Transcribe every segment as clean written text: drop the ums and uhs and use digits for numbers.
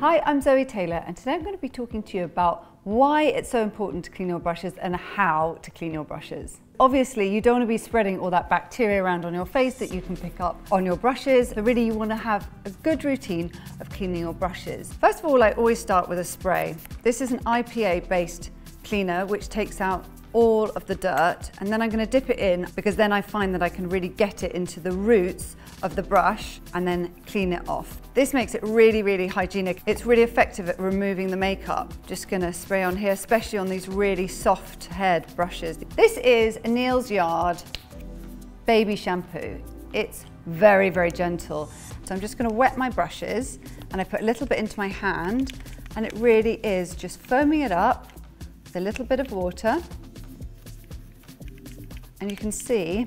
Hi, I'm Zoe Taylor, and today I'm going to be talking to you about why it's so important to clean your brushes and how to clean your brushes. Obviously, you don't want to be spreading all that bacteria around on your face that you can pick up on your brushes. So really, you want to have a good routine of cleaning your brushes. First of all, I always start with a spray. This is an IPA-based cleaner, which takes out all of the dirt, and then I'm going to dip it in because then I find that I can really get it into the roots of the brush and then clean it off. This makes it really, really hygienic. It's really effective at removing the makeup. Just going to spray on here, especially on these really soft haired brushes. This is a Neal's Yard baby shampoo. It's very, very gentle. So I'm just going to wet my brushes, and I put a little bit into my hand, and it really is just foaming it up with a little bit of water. And you can see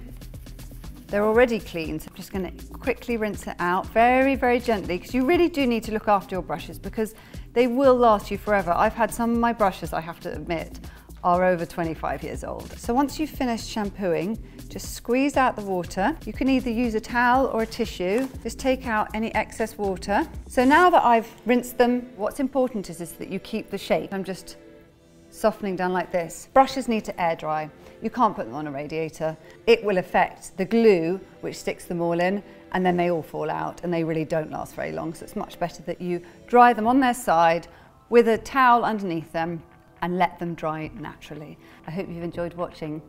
they're already clean. So I'm just going to quickly rinse it out very, very gently, because you really do need to look after your brushes because they will last you forever. I've had some of my brushes, I have to admit, are over 25 years old. So once you've finished shampooing, just squeeze out the water. You can either use a towel or a tissue. Just take out any excess water. So now that I've rinsed them, what's important is that you keep the shape. I'm just softening down like this. Brushes need to air dry. You can't put them on a radiator. It will affect the glue which sticks them all in, and then they all fall out and they really don't last very long. So it's much better that you dry them on their side with a towel underneath them and let them dry naturally. I hope you've enjoyed watching.